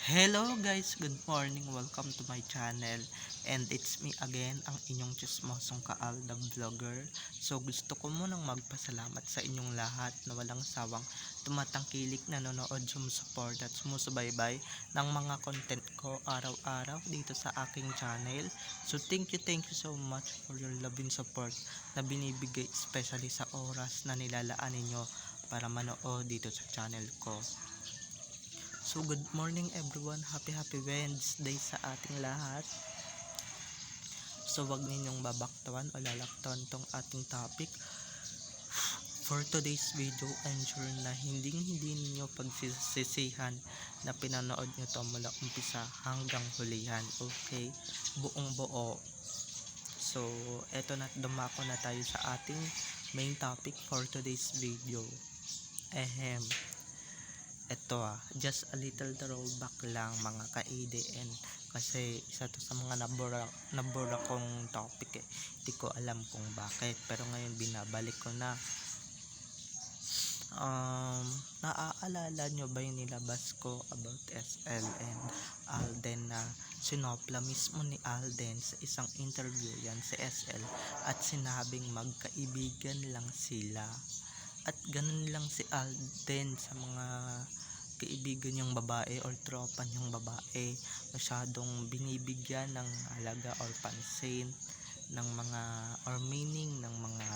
Hello guys, good morning. Welcome to my channel. And it's me again, ang inyong chismosong Kaal the Vlogger. So gusto ko munang magpasalamat sa inyong lahat na walang sawang tumatangkilik, nanonood, sumusuport at sumusubaybay ng mga content ko araw-araw dito sa aking channel. So thank you so much for your love and support na binibigay, especially sa oras na nilalaan ninyo para manood dito sa channel ko. So good morning everyone, happy Wednesday sa ating lahat. So wag ninyong babaktawan o lalaktawan tong ating topic for today's video. I'm sure na hindi ninyo pagsisisihan na pinanood nyo to mula umpisa hanggang hulihan. Okay, buong buo. So eto na, dumako na tayo sa ating main topic for today's video. Ito just a little throwback lang mga ka-ADN, kasi isa to sa mga nabura kong topic Hindi ko alam kung bakit, pero ngayon binabalik ko na. Naaalala nyo ba yung nilabas ko about SL and Alden, na sinopla mismo ni Alden sa isang interview yan si SL, at sinabing magkaibigan lang sila. At ganun lang si Alden sa mga kaibigan niyang babae or tropa niyang babae. Masyadong binibigyan ng halaga or pansin ng mga or meaning ng mga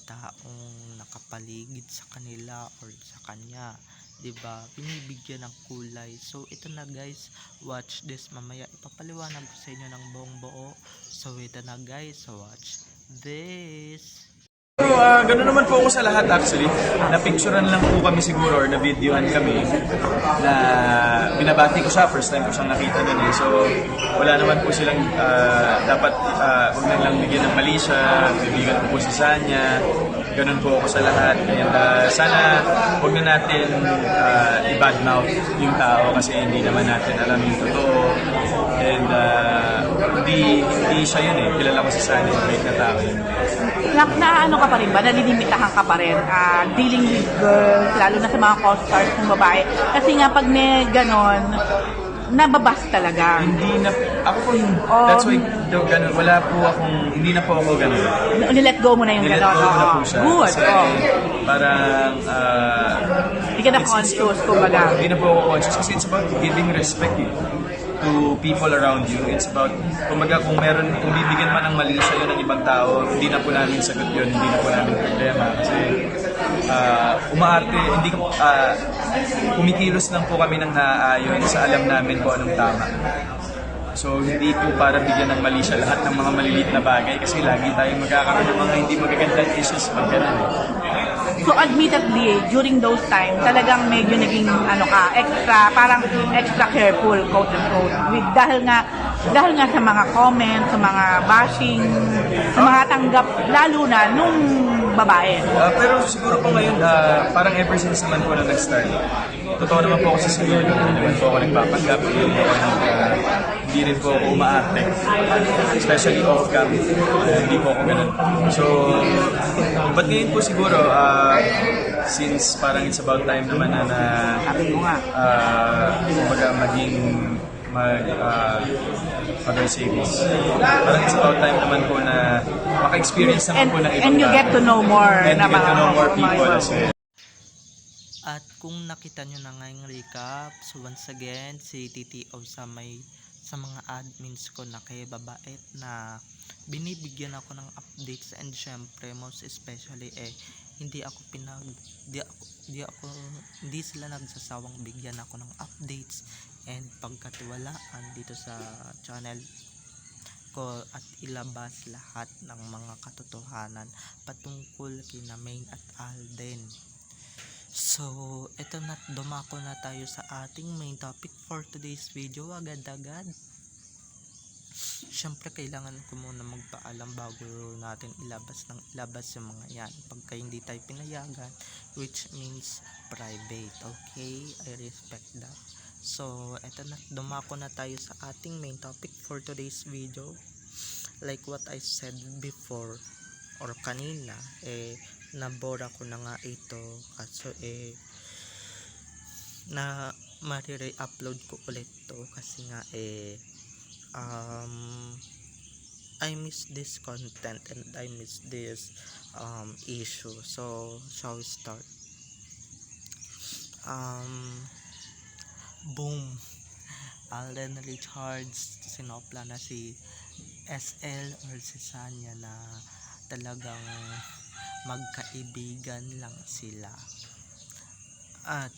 taong nakapaligid sa kanila or sa kanya, 'di ba? Binibigyan ng kulay. So ito na guys, watch this. Mamaya ipapaliwanag ko sa inyo ng buong buo. So ito na guys, watch this. Pero gano'n naman po ako sa lahat actually. Na-picturean lang po kami siguro or na-videohan kami na binabati ko siya. First time ko siyang nakita nun So wala naman po silang dapat huwag na lang bigyan ng mali siya. Bibigan ko po si Sanya. Ganun po ako sa lahat. And sana huwag na natin i-badmouth yung tao kasi hindi naman natin alam yung totoo. And hindi siya yun Kilala ko si Sanya, mabait na tao yun. Ano ka pa rin ba? Nalilimitahan ka pa rin dealing with girls, lalo na sa mga co-stars ng babae. Kasi nga pag may ganon, nababas talaga. Hindi na, ako po yung, that's why, ganun, wala po akong, hindi na po ako ganun. Nilet go mo na yung ganon. Nilet go na po siya. Good. Kasi parang, hindi ka na conscious, kumbaga. Hindi na po ako conscious kasi it's about giving respect to people around you. It's about, kumbaga kung bibigyan man ng mali sa'yo ng ibang tao, hindi na po namin sagot yun, hindi na po namin problema. Kasi umaarte, kumikilos lang po kami ng naaayon sa alam namin kung anong tama. So hindi po para bigyan ng mali siya lahat ng mga maliliit na bagay kasi lagi tayong magkakaroon ng mga hindi magagandang issues pag ganun So admittedly, during those times, talagang medyo naging parang extra careful, quote unquote, dahil nga sa mga comments, sa mga bashing, sa mga tanggap, lalo na nung babae. Pero siguro po ngayon, parang ever since naman po na nag-start, totoo naman po ako sa siguro, hindi naman po ako nagpapanggap, hindi rin po ako umaarte, especially off-cam, hindi po ako ganun. So, but ngayon po siguro, since parang it's about time naman na kumbaga maging how say this? Parang it's about time naman po na maka-experience naman po ng ibang and you get to know more people as well. At kung nakita nyo na ngayong recap, so once again, si TTO sa mga admins ko na kay babae na binibigyan ako ng updates, and syempre most especially hindi sila nagsasawang bigyan ako ng updates and pagkatiwalaan dito sa channel ko at ilabas lahat ng mga katotohanan patungkol kina Main at Alden. So, ito na, dumako na tayo sa ating main topic for today's video. Agad-agad. Siyempre, kailangan ko muna magpaalam bago natin ilabas yung mga yan. Pagka hindi tayo pinayagan, which means private. Okay? I respect that. So, ito na, dumako na tayo sa ating main topic for today's video. Like what I said before or kanina, nabora ko na nga ito kasi na mare-upload ko ulit to kasi nga I miss this content and I miss this issue. So shall we start? Boom, Alden Richards sinopla na si SL or si Sanya na talagang magkaibigan lang sila at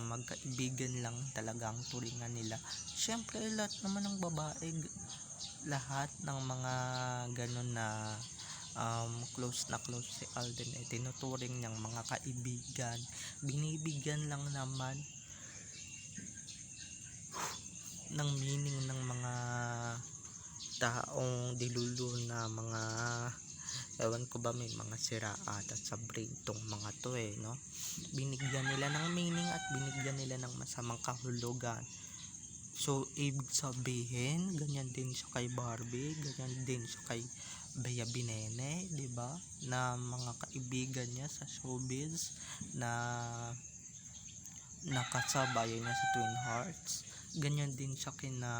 magkaibigan lang talagang turingan nila. Syempre lahat naman ng babae, lahat ng mga ganun na close si Alden tinuturing niyang mga kaibigan, binibigyan lang naman ng meaning ng mga taong dilulo na mga ewan ko ba, may mga sira ata sa brain tong mga to no? Binigyan nila ng meaning at binigyan nila ng masamang kahulugan. So ibig sabihin ganyan din siya kay Barbie, ganyan din siya kay Bea Binene, di ba? Na mga kaibigan niya sa showbiz na nakasabayan niya sa Twin Hearts. Ganyan din siya kina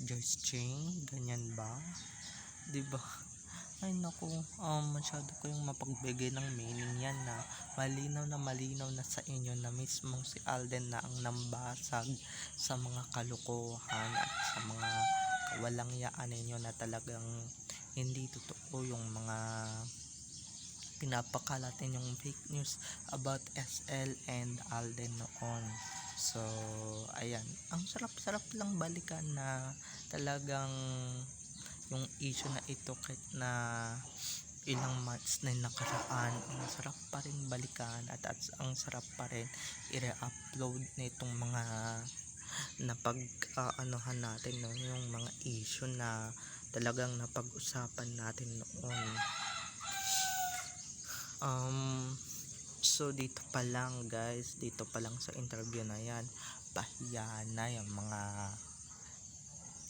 Joyce Chang, ganyan ba? Di ba? Ay naku, masyado ko yung mapagbigay ng meaning yan na malinaw na sa inyo na mismong si Alden na ang nambasag sa mga kalukuhan at sa mga kawalang yaan ninyo na talagang hindi totoo yung mga pinapakalat yung fake news about SL and Alden noon. So ayan, ang sarap lang balikan na talagang yung issue na ito kahit na ilang months na nakaraan, ang sarap pa rin balikan at ang sarap pa rin i-re-upload nitong mga napag-anuhan natin yung mga issue na talagang napag-usapan natin noon. So dito pa lang guys, dito pa lang sa interview na yan, pahiya na yung mga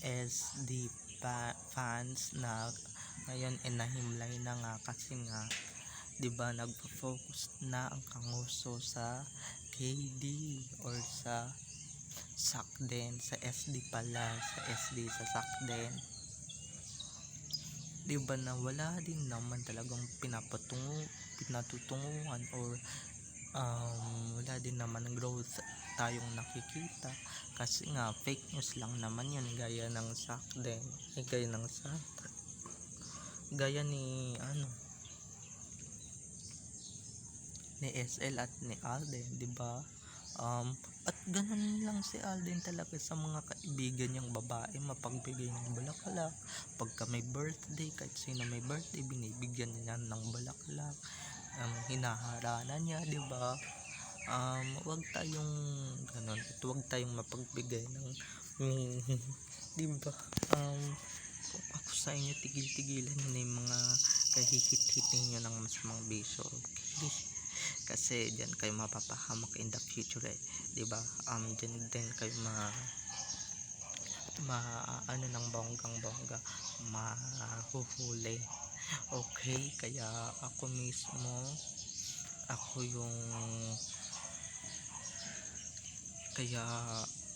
SD fans na ngayon nahimlay na nga kasi nga 'di ba nagfo-focus na ang kanguso sa KD or sa Sakden, sa SD pala, sa SD sa Sakden. 'Di ba na wala din naman talagang pinatutunguhan or wala din naman growth tayong nakikita kasi nga fake news lang naman yun, gaya ng Sakden, gaya ng gaya ni ni SL at ni Alden, di ba? At ganun lang si Alden talaga sa mga kaibigan niyang babae, mapagbigay ng bulaklak pagka may birthday, kahit sino may birthday binibigyan niya ng bulaklak, hinaharana niya, di ba? Wag tayong ganun at wag tayong mapagbigay ng di ba? Kung ako sa inyo, tigil-tigilan nyo na yung mga kahihit-hit ninyo ng masamang bisyo, okay? Kasi dyan kayo mapapahamak in the future di ba? Dyan din kayo ano ng bonggang-bongga mahuhuli, okay? Kaya ako mismo, ako yung kaya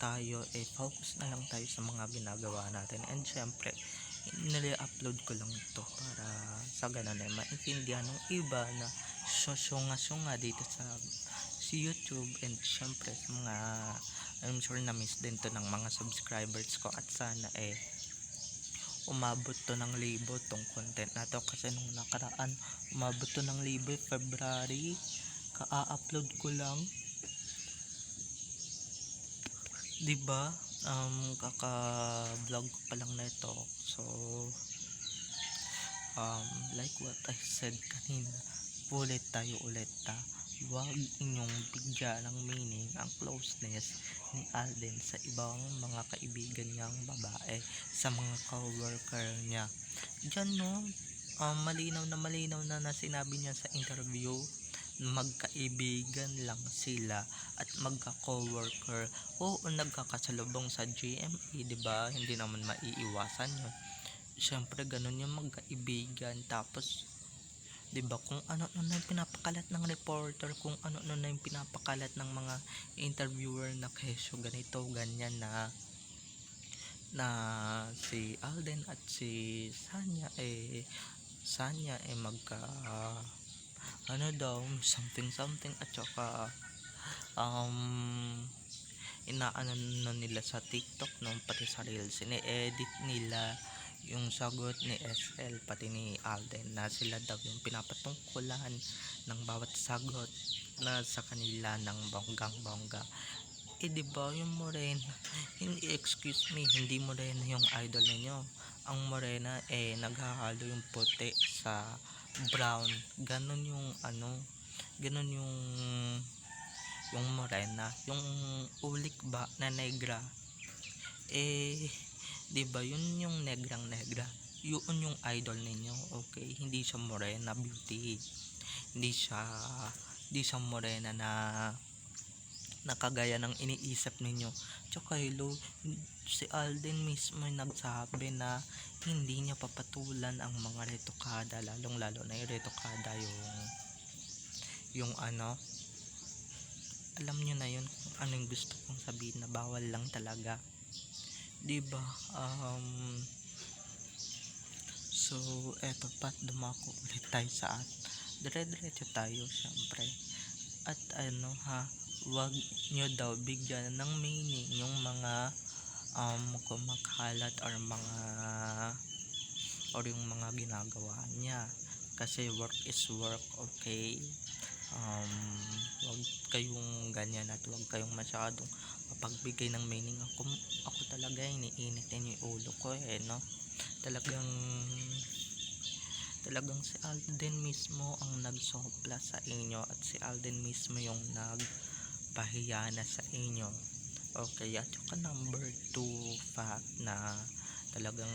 tayo focus na lang tayo sa mga ginagawa natin, and syempre nire-upload ko lang to para sa ganun maintindihan ng iba na syunga dito sa YouTube, and syempre sa mga I'm sure na miss din to ng mga subscribers ko at sana umabot to ng 1,000 tong content na to kasi nung nakaraan umabot to ng 1,000 February, ka-upload ko lang, diba? Kaka-vlog ko pa lang na ito. So like what I said kanina, ulit wag inyong bigyan ng meaning ang closeness ni Alden sa ibang mga kaibigan niyang babae, sa mga co-worker niya. Diyan malinaw na sinabi niya sa interview, magkaibigan lang sila at magka-coworker. Oo, nagkakasalubong sa GMA, 'di ba? Hindi naman maiiwasan 'yun. Syempre ganun yung magkaibigan, tapos 'Di ba? Kung ano-ano na yung pinapakalat ng reporter, kung ano-ano na yung pinapakalat ng mga interviewer na kesyo ganito, ganyan na si Alden at si Sanya magka ano daw, something something, at saka um inaano na nila sa TikTok no, pati sa Reels ini-edit nila yung sagot ni SL pati ni Alden na sila daw yung pinapatungkulan ng bawat sagot na sa kanila ng bonggang-bongga. Di ba yung Morena, hindi, excuse me, hindi Morena yung idol ninyo. Ang Morena naghahalo yung puti sa brown. Ganon yung ganon yung Morena, yung ulik ba na negra. Di ba yun yung negrang-negra. Yun yung idol ninyo, okay? Hindi siya Morena beauty. Hindi siya Morena na nakagaya ng iniisip ninyo. Tsaka hello, si Alden mismo yung nagsabi na hindi niya papatulan ang mga retokada, lalong lalo na yung retokada yung alam nyo na yun kung ano yung gusto kong sabihin, na bawal lang talaga, diba? So eto pat, dumako ulit tayo sa dire-diretso tayo syempre. At wag nyo daw bigyan ng meaning yung mga kumakalat or yung mga ginagawa niya, kasi work is work, okay? Wag kayong ganyan at wag kayong masyadong mapagbigay ng meaning. Ako talaga iniinitin yung ulo ko no. Talagang si Alden mismo ang nagsopla sa inyo, at si Alden mismo yung nagpahiya na sa inyo, okay? At yung number 2 fact na talagang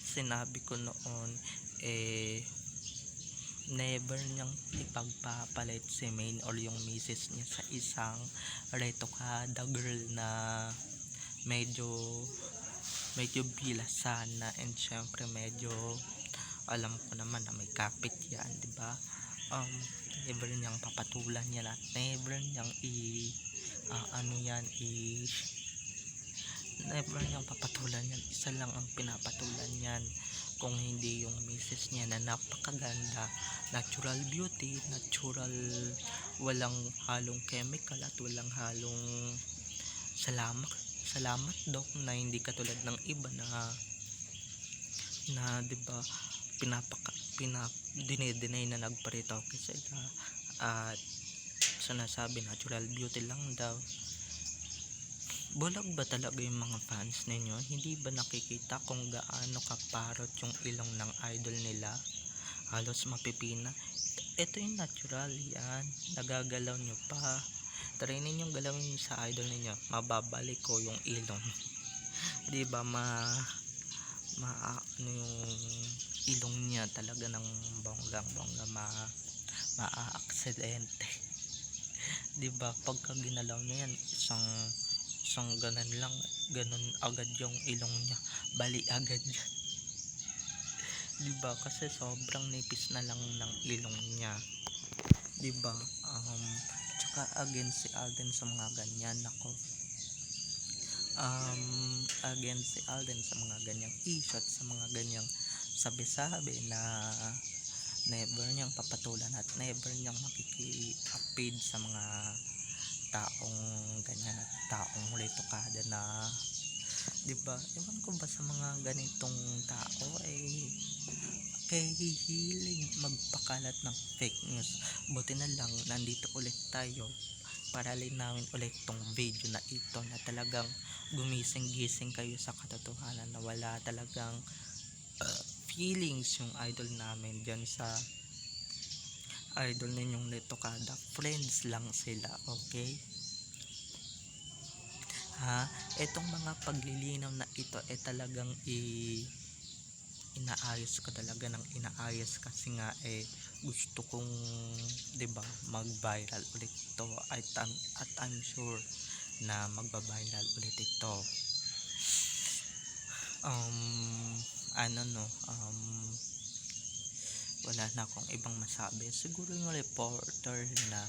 sinabi ko noon, never niyang ipagpapalit si Main or yung misis niya sa isang retokada girl na medyo bilasan na, and syempre medyo alam ko naman na may kapit yan, diba? Never niyang papatulan yan, at never niyang never niyang papatulan yan. Isa lang ang pinapatulan yan, kung hindi yung misis niya na napakaganda, natural beauty, natural, walang halong chemical at walang halong salamat dok, na hindi katulad ng iba na 'di ba dinedeny na nagparitoke sila at sinasabi natural beauty lang daw. Bulag ba talaga yung mga fans ninyo? Hindi ba nakikita kung gaano kaparot yung ilong ng idol nila? Halos mapipina. Ito yung natural yan, nagagalaw nyo pa. Try ninyong galawin sa idol ninyo, mababalik ko yung ilong. Di ba yung ilong niya talaga ng bonggang maaaksidente. Di ba pagka ginalaw niya yan, isang ganun agad yung ilong niya, bali agad yan. Di ba kasi sobrang nipis na lang ng ilong niya, di ba? Against si Alden sa mga ganyan, against si Alden sa mga ganyang issue at sa mga ganyang sabi-sabi na never niyang papatulan at never niyang makiki-upid sa mga taong ganyan at taong retokada na, diba? Ewan ko ba sa mga ganitong tao hihilig magpakalat ng fake news. Buti na lang nandito ulit tayo para linawin ulit tong video na ito, na talagang gumising-gising kayo sa katotohanan, na wala talagang feelings yung idol namin dyan sa idol ninyong retokada. Friends lang sila, okay? Etong mga paglilinaw na ito talagang inaayos ko talaga ng inaayos, kasi nga gusto kong, 'di ba, mag-viral ulit ito at I'm sure na magba-viral ulit ito. wala na akong ibang masabi. Siguro yung reporter na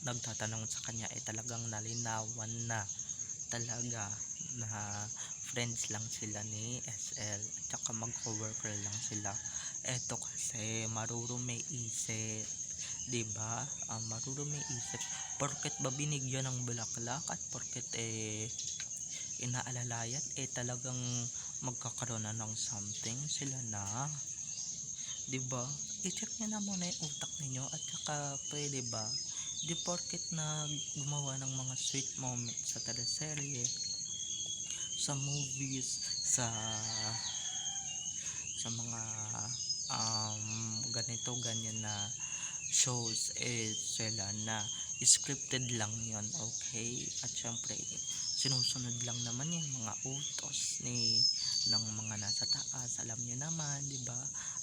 nagtatanong sa kanya ay talagang nalinawan na talaga na friends lang sila ni SL at saka mag-coworker lang sila. Eto kasi marurumi isip, 'di ba? Marurumi isip porket ba binigyan ng bulaklak at porket inaalalay at talagang magkakaroon na ng something sila na, 'di ba? I-check niyo na muna yung utak ninyo at saka pwede ba di porket na gumawa ng mga sweet moments sa teleserye, sa movies, sa mga ganito ganyan na shows sila na scripted lang yon, okay? At syempre sinusunod lang naman yung mga utos ng mga nasa taas, alam niyo naman, di ba?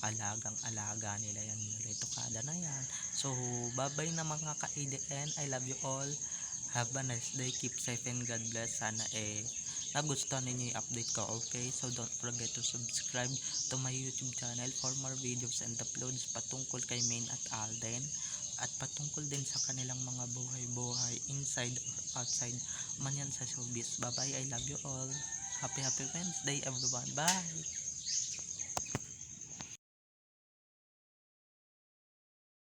Alagang-alaga nila yan, retokada na yan. So bye-bye na mga ka-ADN, I love you all, have a nice day, keep safe and God bless. Sana nagustuhan ninyo yung update ko, okay? So don't forget to subscribe to my YouTube channel for more videos and uploads patungkol kay Main at Alden at patungkol din sa kanilang mga buhay-buhay inside or outside man yan sa showbiz. Bye bye, I love you all, happy Wednesday everyone, bye.